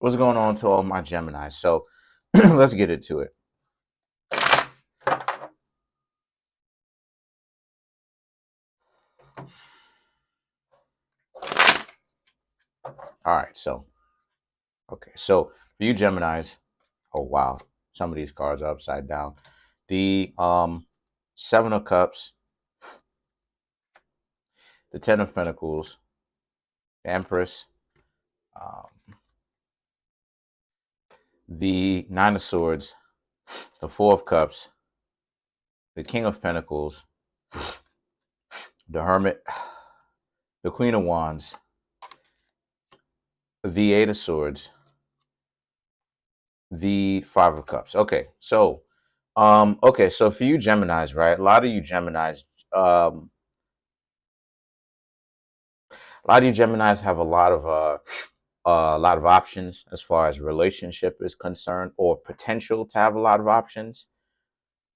What's going on to all my Gemini? So let's get into it. All right. So, okay. So for you Geminis, oh, wow. Some of these cards are upside down. The Seven of Cups, the Ten of Pentacles, the Empress, um, the Nine of Swords, the Four of Cups, the King of Pentacles, the Hermit, the Queen of Wands, the Eight of Swords, the Five of Cups. Okay, so for you Geminis, right? Um, a lot of you Geminis have a lot of options as far as relationship is concerned, or potential to have a lot of options.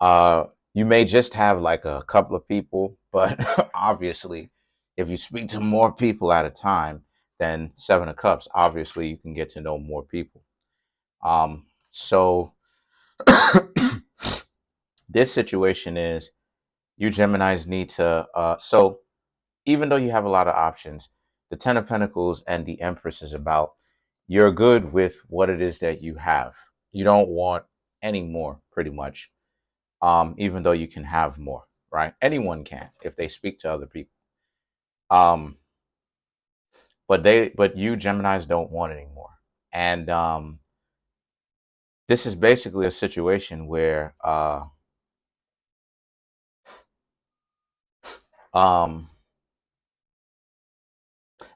Uh, you may just have like a couple of people, but obviously, if you speak to more people at a time than Seven of Cups, obviously you can get to know more people. So this situation is you Geminis need to. So even though you have a lot of options, the Ten of Pentacles and the Empress is about you're good with what it is that you have. You don't want any more, pretty much. Even though you can have more, right? Anyone can if they speak to other people. Um, but you Geminis don't want any more. And this is basically a situation where um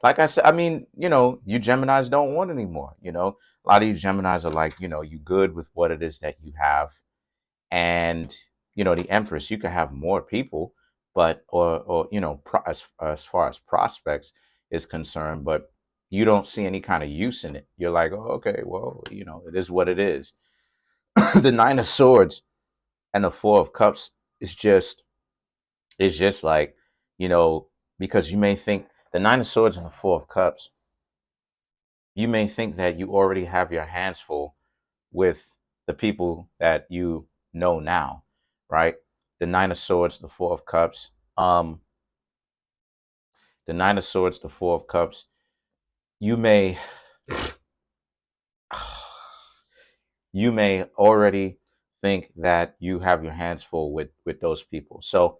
like I said, I mean, you Geminis don't want any more. A lot of you Geminis are like, you good with what it is that you have. And, the Empress, you could have more people, but, or as far as prospects is concerned, but you don't see any kind of use in it. You're like, oh, okay, well, it is what it is. The Nine of Swords and the Four of Cups is just like, you know, because you may think the Nine of Swords and the Four of Cups, you may think that you already have your hands full with the people that you know now, right? The Nine of Swords, the Four of Cups, the Nine of Swords, the Four of Cups. You may, you may already think that you have your hands full with those people. So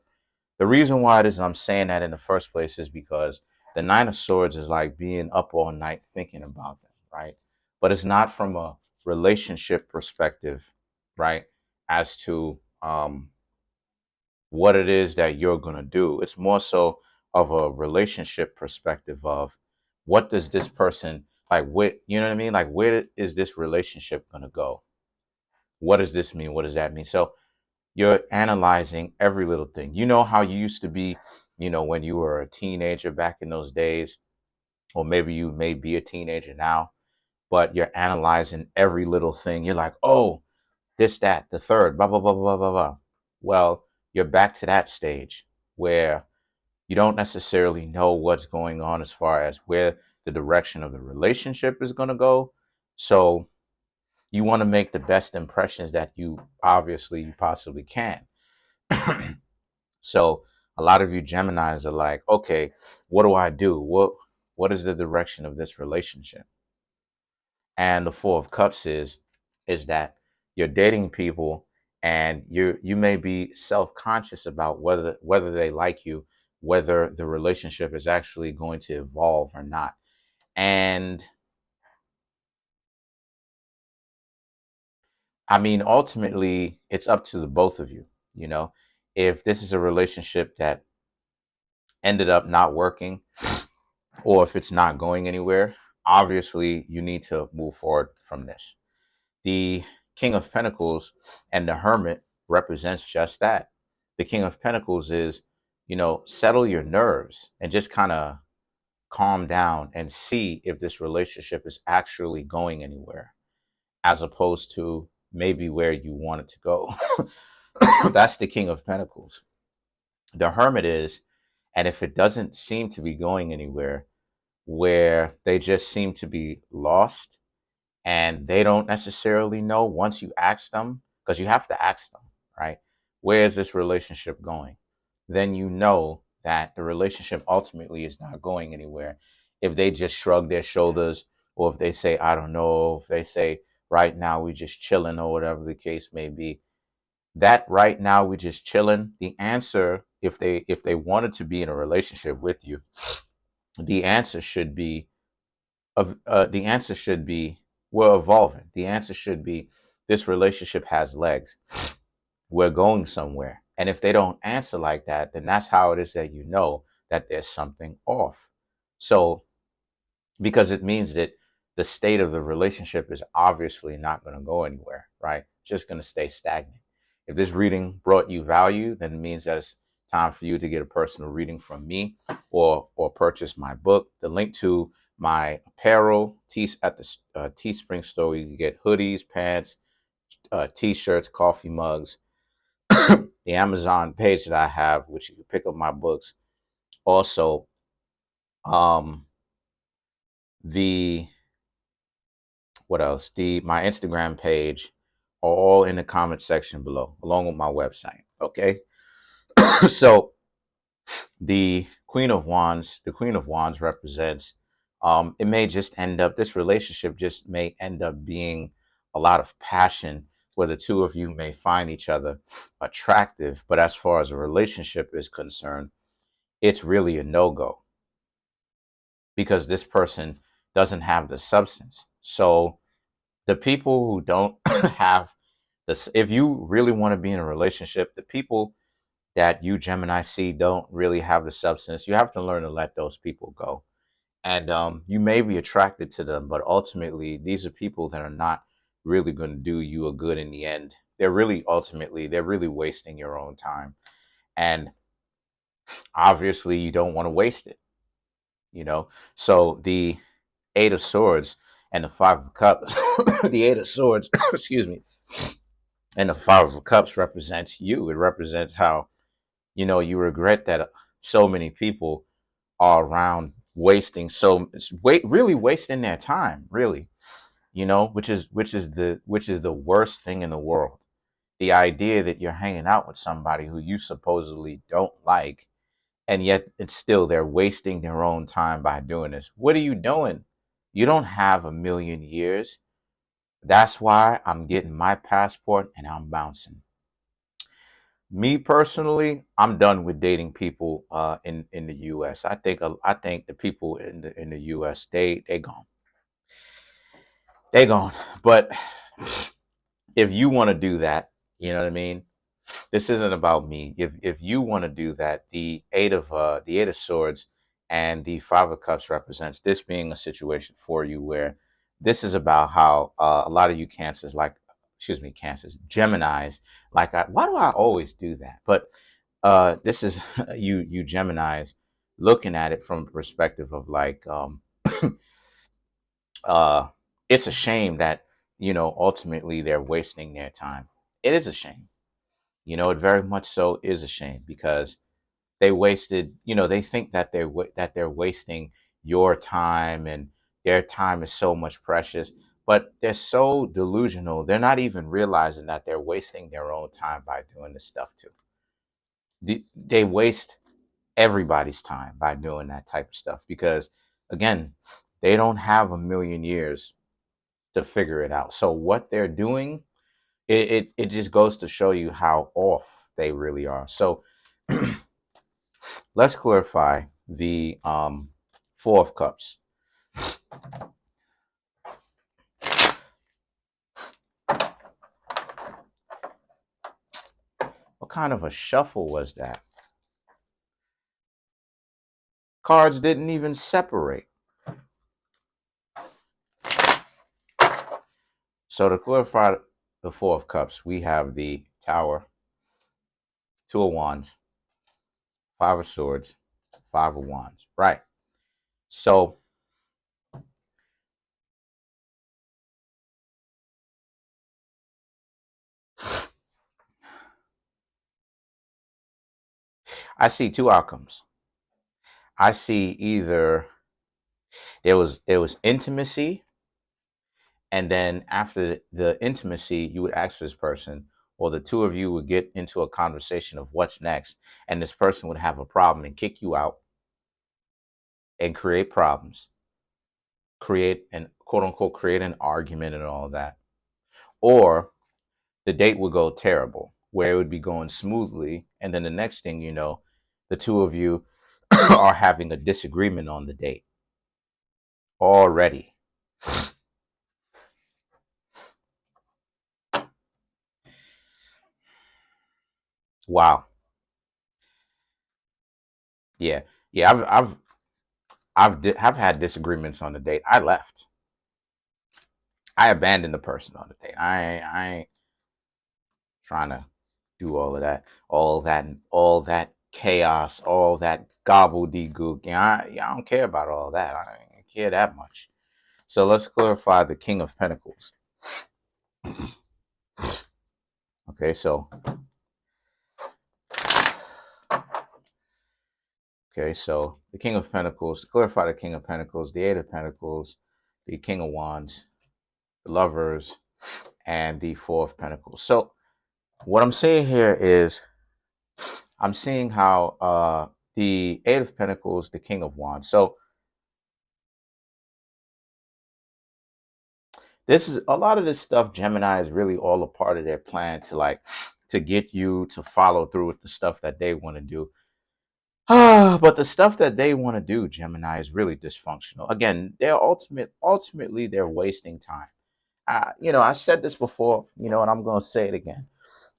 the reason why it is I'm saying that in the first place is because the Nine of Swords is like being up all night thinking about them, right? But it's not from a relationship perspective, right? As to what it is that you're going to do. It's more so of a relationship perspective of what does this person like, you know what I mean? Like, where is this relationship going to go? What does this mean? What does that mean? So you're analyzing every little thing. You know how you used to be, when you were a teenager back in those days, or maybe you may be a teenager now, but you're analyzing every little thing. You're like, oh, this, that, the third, blah, blah, blah, blah, blah, blah. Well, you're back to that stage where you don't necessarily know what's going on as far as where the direction of the relationship is going to go. So you want to make the best impressions that you possibly can. So a lot of you Geminis are like, okay, what do I do? What is the direction of this relationship? And the Four of Cups is that you're dating people and you may be self-conscious about whether they like you, whether the relationship is actually going to evolve or not. And I mean, ultimately, it's up to the both of you. You know, if this is a relationship that ended up not working, or if it's not going anywhere, obviously you need to move forward from this. The King of Pentacles and the Hermit represents just that. The King of Pentacles is, settle your nerves and just kind of calm down and see if this relationship is actually going anywhere, as opposed to maybe where you want it to go. That's the King of Pentacles. The Hermit is, and if it doesn't seem to be going anywhere, where they just seem to be lost and they don't necessarily know once you ask them, because you have to ask them, right? Where is this relationship going? Then you know that the relationship ultimately is not going anywhere. If they just shrug their shoulders, or if they say, I don't know, if they say, right now we just chilling, or whatever the case may be, that right now we just chilling, the answer, if they wanted to be in a relationship with you, the answer should be the answer should be, we're evolving. The answer should be, this relationship has legs. We're going somewhere. And if they don't answer like that, then that's how it is that you know that there's something off. So, because it means that the state of the relationship is obviously not going to go anywhere, right? Just going to stay stagnant. If this reading brought you value, then it means that it's time for you to get a personal reading from me, or purchase my book. The link to my apparel at the Teespring store, you can get hoodies, pants, t-shirts, coffee mugs. The Amazon page that I have, which you can pick up my books. Also, the what else? My Instagram page are all in the comment section below, along with my website. Okay. So the Queen of Wands represents, it may just end up, this relationship just may end up being a lot of passion, where the two of you may find each other attractive, but as far as a relationship is concerned, it's really a no-go, because this person doesn't have the substance. So the people who don't have this, if you really want to be in a relationship, the people that you Gemini see don't really have the substance. You have to learn to let those people go. And you may be attracted to them, but ultimately these are people that are not really going to do you a good in the end. They're really wasting your own time. And obviously you don't want to waste it, you know? So the Eight of Swords and the Five of Cups, the Eight of Swords, excuse me, and the Five of Cups represents you. It represents how, you regret that so many people are around wasting, really wasting their time, really, which is the worst thing in the world. The idea that you're hanging out with somebody who you supposedly don't like, and yet it's still, they're wasting their own time by doing this. What are you doing? You don't have a million years. That's why I'm getting my passport and I'm bouncing. Me personally, I'm done with dating people in the U.S. I think the people in the U.S. they gone, they gone. But if you want to do that, you know what I mean. This isn't about me. If you want to do that, the Eight of Swords and the Five of Cups represents this being a situation for you where this is about how a lot of you Cancers, Cancers, Geminis, why do I always do that? But this is you Geminis looking at it from the perspective of uh, it's a shame that ultimately they're wasting their time. It is a shame. It very much so is a shame, because they wasted. They think that they're wasting your time, and their time is so much precious. But they're so delusional. They're not even realizing that they're wasting their own time by doing this stuff too. They waste everybody's time by doing that type of stuff, because again, they don't have a million years to figure it out. So what they're doing, it just goes to show you how off they really are. So let's clarify the Four of Cups. What kind of a shuffle was that? Cards didn't even separate. So to clarify the Four of Cups, we have the Tower, Two of Wands, Five of Swords, Five of Wands. Right. So I see two outcomes. I see either there was intimacy, And then after the intimacy, you would ask this person, or the two of you would get into a conversation of what's next. And this person would have a problem and kick you out and create problems, create an quote unquote, create an argument and all that. Or the date would go terrible, where it would be going smoothly. And then the next thing you know, the two of you are having a disagreement on the date already. Wow. Yeah. Yeah. I've had disagreements on the date. I left. I abandoned the person on the date. I ain't trying to do all that chaos, all that gobbledygook. I don't care about all that. I don't care that much. So let's clarify the King of Pentacles. Okay, so the King of Pentacles, to clarify the King of Pentacles, the Eight of Pentacles, the King of Wands, the Lovers, and the Four of Pentacles. So what I'm saying here is I'm seeing how the Eight of Pentacles, the King of Wands. So this is a lot of this stuff. Gemini is really all a part of their plan to get you to follow through with the stuff that they want to do. But the stuff that they want to do, Gemini, is really dysfunctional. Again, ultimately they're wasting time. I said this before, and I'm going to say it again.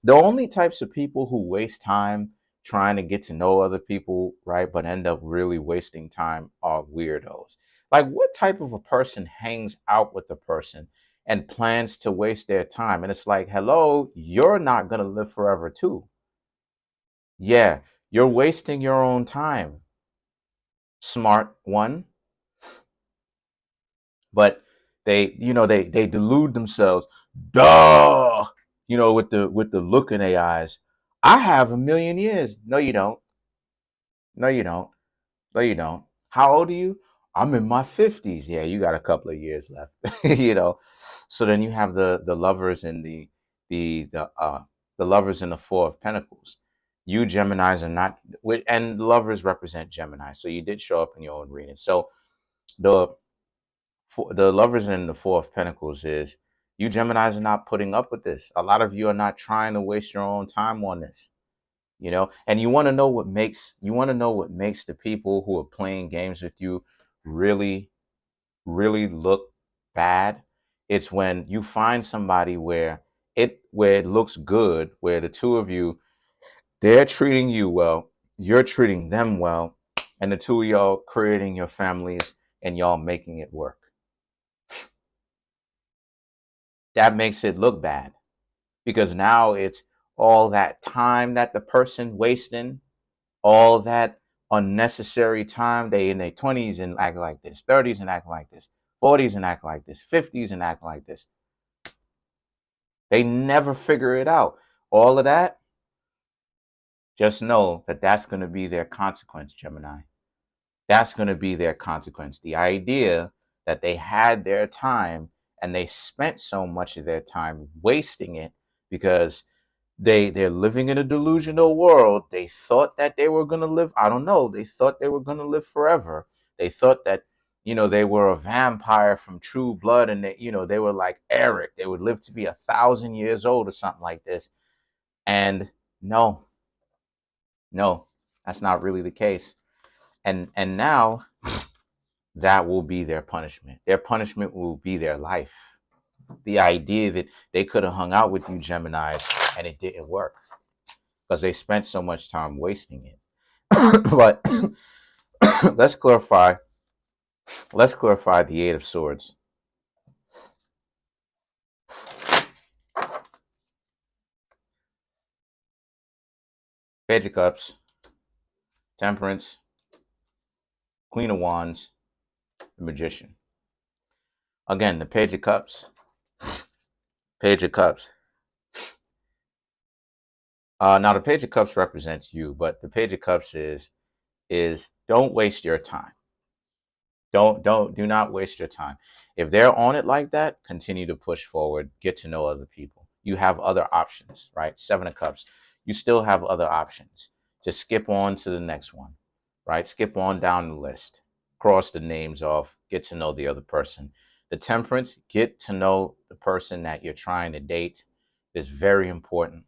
The only types of people who waste time trying to get to know other people, right, but end up really wasting time are weirdos. Like, what type of a person hangs out with a person and plans to waste their time? And it's like, hello, you're not going to live forever, too. Yeah, you're wasting your own time, smart one. But they delude themselves. Duh, with the look in their eyes. I have 1,000,000 years. No, you don't. No, you don't. No, you don't. How old are you? I'm in my 50s. Yeah, you got a couple of years left. So then you have the lovers and the lovers in the Four of Pentacles. You Geminis are not, and lovers represent Gemini. So you did show up in your own reading. So the the lovers in the Four of Pentacles is you Geminis are not putting up with this. A lot of you are not trying to waste your own time on this. And you want to know what makes the people who are playing games with you really, really look bad. It's when you find somebody where it looks good, where the two of you, they're treating you well, you're treating them well, and the two of y'all creating your families and y'all making it work. That makes it look bad, because now it's all that time that the person wasting, all that unnecessary time. They in their 20s and act like this, 30s and act like this, 40s and act like this, 50s and act like this. They never figure it out. All of that, just know that that's going to be their consequence, Gemini. That's going to be their consequence. The idea that they had their time and they spent so much of their time wasting it because they're living in a delusional world. They thought that they were going to live, I don't know, they thought they were going to live forever. They thought that they were a vampire from True Blood, and they were like Eric, they would live to be 1,000 years old or something like this. And no, no, that's not really the case. And now that will be their punishment. Their punishment will be their life. The idea that they could have hung out with you Geminis and it didn't work because they spent so much time wasting it. But let's clarify the Eight of Swords. Page of Cups, Temperance, Queen of Wands, the Magician. Again, the Page of Cups. Page of Cups. Now the Page of Cups represents you, but the Page of Cups is don't waste your time. Do not waste your time. If they're on it like that, continue to push forward, get to know other people. You have other options, right? Seven of Cups. You still have other options. Just skip on to the next one, right? Skip on down the list. Cross the names off, get to know the other person. The Temperance, get to know the person that you're trying to date is very important.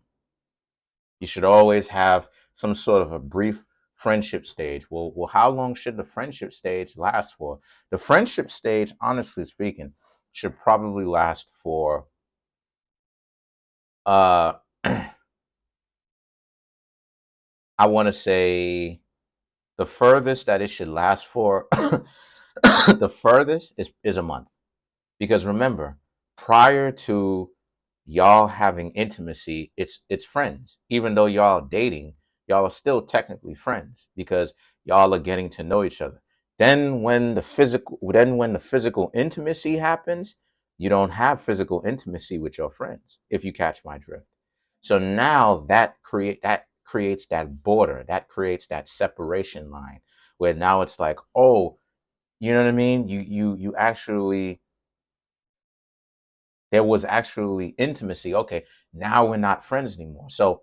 You should always have some sort of a brief friendship stage. Well, how long should the friendship stage last for? The friendship stage, honestly speaking, should probably last for uh I want to say the furthest that it should last for the furthest is a month. Because remember, prior to y'all having intimacy, it's friends. Even though y'all dating, y'all are still technically friends because y'all are getting to know each other. Then when the physical intimacy happens, you don't have physical intimacy with your friends, if you catch my drift. So now that creates that border, that creates that separation line where now it's like, oh, you know what I mean? You actually there was actually intimacy. Okay, now we're not friends anymore. So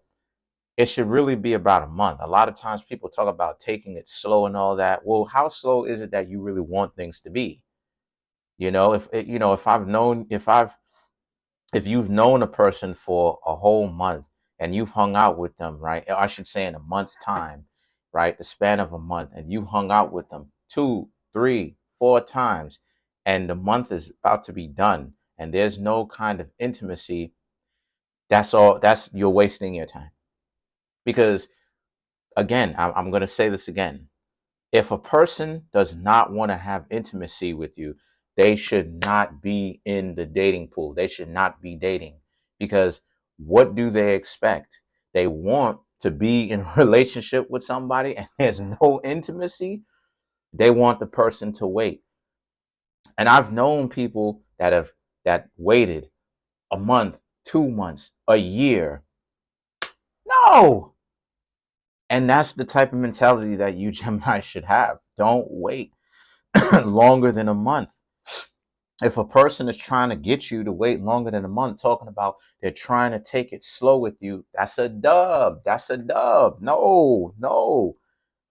it should really be about a month. A lot of times people talk about taking it slow and all that. Well, how slow is it that you really want things to be? If you've known a person for a whole month and you've hung out with them, right? I should say in a month's time, right? The span of a month, and you hung out with them two, three, four times, and the month is about to be done, and there's no kind of intimacy. That's you're wasting your time. Because again, I'm going to say this again. If a person does not want to have intimacy with you, they should not be in the dating pool. They should not be dating, because what do they expect? They want to be in a relationship with somebody and there's no intimacy. They want the person to wait. And I've known people that waited a month, 2 months, a year. No. And that's the type of mentality that you Gemini should have. Don't wait longer than a month. If a person is trying to get you to wait longer than a month, talking about they're trying to take it slow with you, that's a dub. That's a dub. No, no.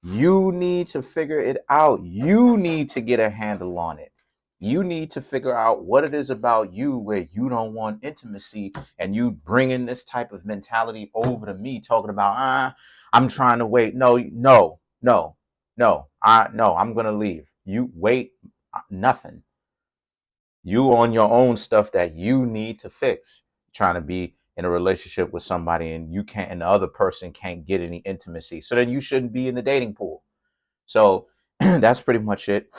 You need to figure it out. You need to get a handle on it. You need to figure out what it is about you where you don't want intimacy, and you bringing this type of mentality over to me, talking about, I'm trying to wait. No, no, no, no. I'm gonna leave. You wait, nothing. You on your own stuff that you need to fix. Trying to be in a relationship with somebody and you can't, and the other person can't get any intimacy. So then you shouldn't be in the dating pool. So that's pretty much it.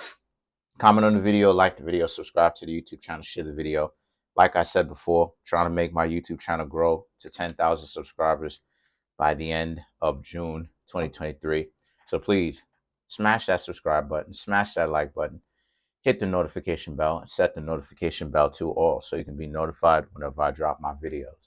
Comment on the video, like the video, subscribe to the YouTube channel, share the video. Like I said before, trying to make my YouTube channel grow to 10,000 subscribers by the end of June 2023. So please smash that subscribe button, smash that like button, hit the notification bell, and set the notification bell to all so you can be notified whenever I drop my videos.